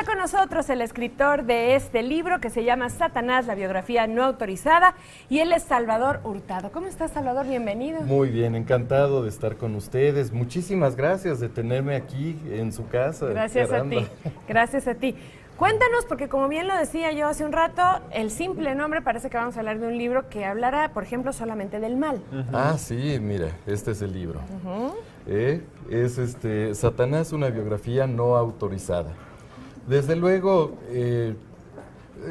está con nosotros el escritor de este libro que se llama Satanás, la biografía no autorizada, y él es Salvador Hurtado. ¿Cómo estás, Salvador? Bienvenido. Muy bien, encantado de estar con ustedes. Muchísimas gracias de tenerme aquí en su casa. Gracias Caramba. a ti, gracias a ti. Cuéntanos, porque como bien lo decía yo hace un rato, el simple nombre parece que vamos a hablar de un libro que hablará, por ejemplo, solamente del mal. Ah, sí, mira, este es el libro. Es Satanás, una biografía no autorizada. Desde luego,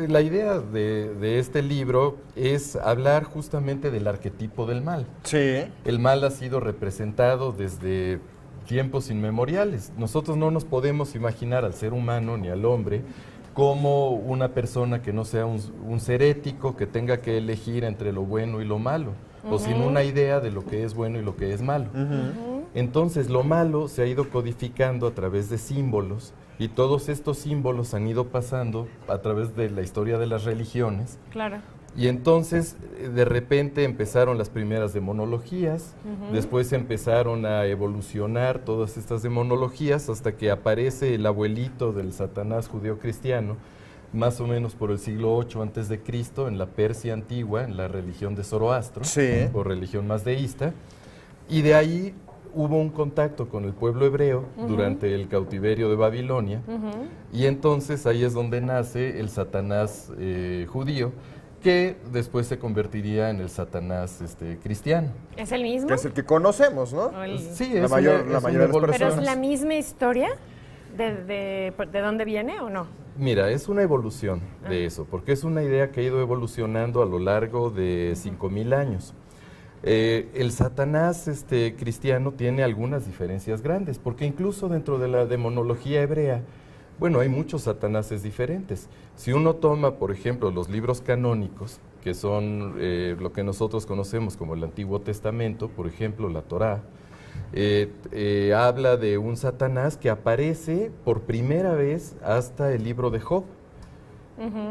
la idea de este libro es hablar justamente del arquetipo del mal. Sí. El mal ha sido representado desde tiempos inmemoriales. Nosotros no nos podemos imaginar al ser humano ni al hombre como una persona que no sea un ser ético, que tenga que elegir entre lo bueno y lo malo, o sin una idea de lo que es bueno y lo que es malo. Entonces, lo malo se ha ido codificando a través de símbolos, y todos estos símbolos han ido pasando a través de la historia de las religiones. Claro. Y entonces, de repente empezaron las primeras demonologías, después empezaron a evolucionar todas estas demonologías hasta que aparece el abuelito del Satanás judeo-cristiano, más o menos por el siglo VIII antes de Cristo, en la Persia antigua, en la religión de Zoroastro, o religión mazdeísta, y de ahí hubo un contacto con el pueblo hebreo durante el cautiverio de Babilonia, y entonces ahí es donde nace el Satanás judío, que después se convertiría en el Satanás cristiano. ¿Es el mismo? Que es el que conocemos, ¿no? Sí, La es mayoría una de las evolución. ¿Pero es personas. la misma historia? ¿De dónde viene o no? Mira, es una evolución de eso, porque es una idea que ha ido evolucionando a lo largo de 5000 años. El Satanás cristiano tiene algunas diferencias grandes, porque incluso dentro de la demonología hebrea, bueno, hay muchos satanáses diferentes. Si uno toma, por ejemplo, los libros canónicos, que son lo que nosotros conocemos como el Antiguo Testamento, por ejemplo, la Torá, habla de un Satanás que aparece por primera vez hasta el libro de Job.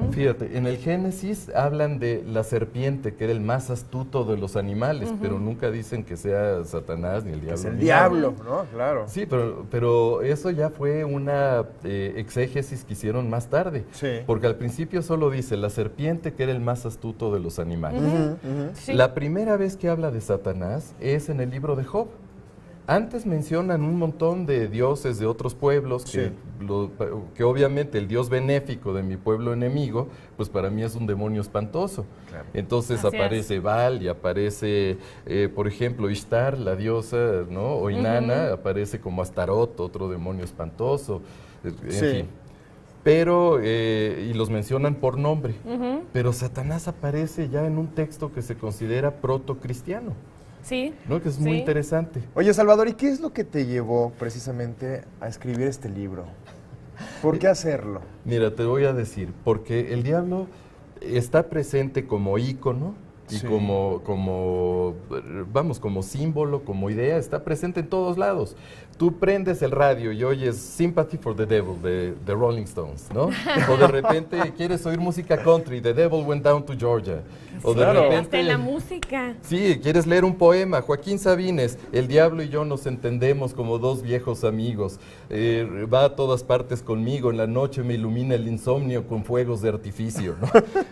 Fíjate, en el Génesis hablan de la serpiente, que era el más astuto de los animales, pero nunca dicen que sea Satanás ni el diablo. Es el ni diablo, nada. ¿no? Claro. Sí, pero eso ya fue una exégesis que hicieron más tarde. Sí. Porque al principio solo dice la serpiente, que era el más astuto de los animales. Sí. La primera vez que habla de Satanás es en el libro de Job. Antes mencionan un montón de dioses de otros pueblos, que obviamente el dios benéfico de mi pueblo enemigo, pues para mí es un demonio espantoso. Claro. Entonces Así aparece Baal y aparece, por ejemplo, Ishtar, la diosa, ¿no? O Inanna, aparece como Astarot, otro demonio espantoso, en fin. Pero, y los mencionan por nombre, pero Satanás aparece ya en un texto que se considera protocristiano. Sí. ¿No? Que es muy interesante. Oye, Salvador, ¿y qué es lo que te llevó precisamente a escribir este libro? ¿Por qué hacerlo? Mira, te voy a decir, porque el diablo está presente como ícono y como símbolo, como idea, está presente en todos lados. Tú prendes el radio y oyes Sympathy for the Devil de Rolling Stones, ¿no? O de repente quieres oír música country, The Devil Went Down to Georgia. O de repente, hasta en la música. Sí, quieres leer un poema, Joaquín Sabines, el diablo y yo nos entendemos como dos viejos amigos, va a todas partes conmigo, en la noche me ilumina el insomnio con fuegos de artificio, ¿no?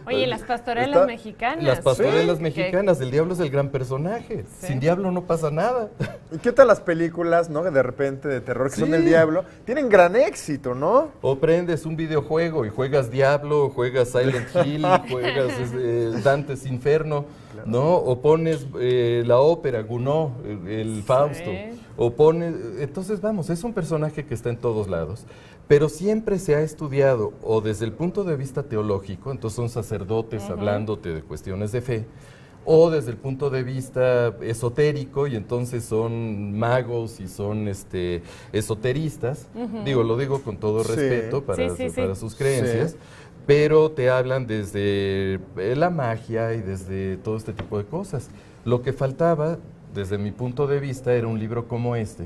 Oye, las pastorelas mexicanas. Las pastorelas mexicanas, el diablo es el gran personaje, sin diablo no pasa nada. ¿Y qué tal las películas, no? De repente de terror que son del diablo, tienen gran éxito, ¿no? O prendes un videojuego y juegas Diablo, juegas Silent Hill, juegas Dante's Inferno, ¿no? O pones la ópera Gounod, el Fausto, o pones... Entonces, vamos, es un personaje que está en todos lados, pero siempre se ha estudiado, o desde el punto de vista teológico, entonces son sacerdotes hablándote de cuestiones de fe, o desde el punto de vista esotérico, y entonces son magos y son esoteristas, lo digo con todo respeto para sus creencias, pero te hablan desde la magia y desde todo este tipo de cosas. Lo que faltaba, desde mi punto de vista, era un libro como este,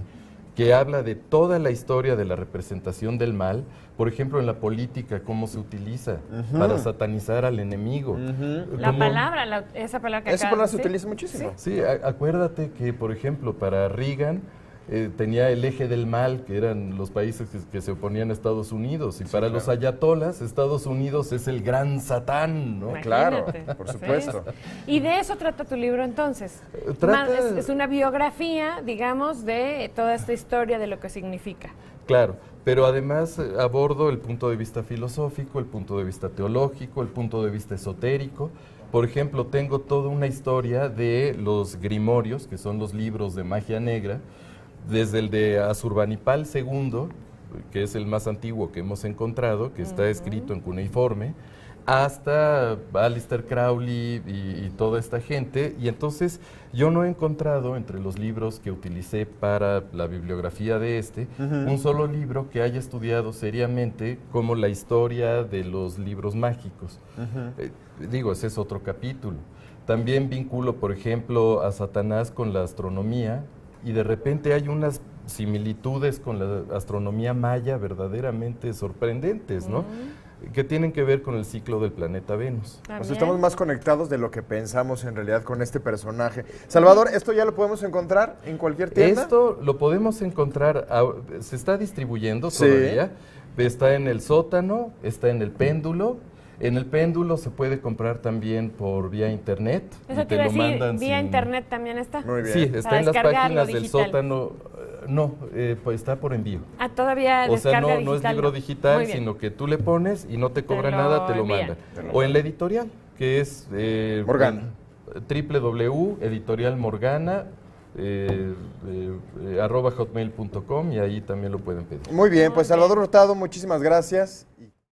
que habla de toda la historia de la representación del mal, por ejemplo, en la política, cómo se utiliza para satanizar al enemigo. La palabra, esa palabra que Esa palabra se ¿sí? utiliza muchísimo. Sí, acuérdate que, por ejemplo, para Reagan, tenía el eje del mal, que eran los países que se oponían a Estados Unidos. Y para los ayatolas, Estados Unidos es el gran Satán, ¿no? Claro, por supuesto. Y de eso trata tu libro entonces. Es una biografía, digamos, de toda esta historia de lo que significa. Claro, pero además abordo el punto de vista filosófico, el punto de vista teológico, el punto de vista esotérico. Por ejemplo, tengo toda una historia de los grimorios, que son los libros de magia negra, desde el de Asurbanipal II, que es el más antiguo que hemos encontrado, que está escrito en cuneiforme, hasta Aleister Crowley y toda esta gente. Y entonces yo no he encontrado entre los libros que utilicé para la bibliografía de un solo libro que haya estudiado seriamente como la historia de los libros mágicos. Digo, ese es otro capítulo. También vinculo, por ejemplo, a Satanás con la astronomía, y de repente hay unas similitudes con la astronomía maya verdaderamente sorprendentes, ¿no? Que tienen que ver con el ciclo del planeta Venus. Pues estamos más conectados de lo que pensamos en realidad con este personaje. Salvador, ¿esto ya lo podemos encontrar en cualquier tienda? Esto lo podemos encontrar, se está distribuyendo todavía, está en el Sótano, está en el Péndulo. En el Péndulo se puede comprar también por vía internet. Eso te iba a decir, vía internet también está. Muy bien. Sí, está en las páginas del Sótano. No, pues está por envío. Todavía o sea, descarga no es libro digital, sino que tú le pones y no te cobra nada, te lo mandan. O en la editorial, que es Morgana. www.editorialmorgana @hotmail.com, y ahí también lo pueden pedir. Muy bien, pues Salvador Hurtado, muchísimas gracias.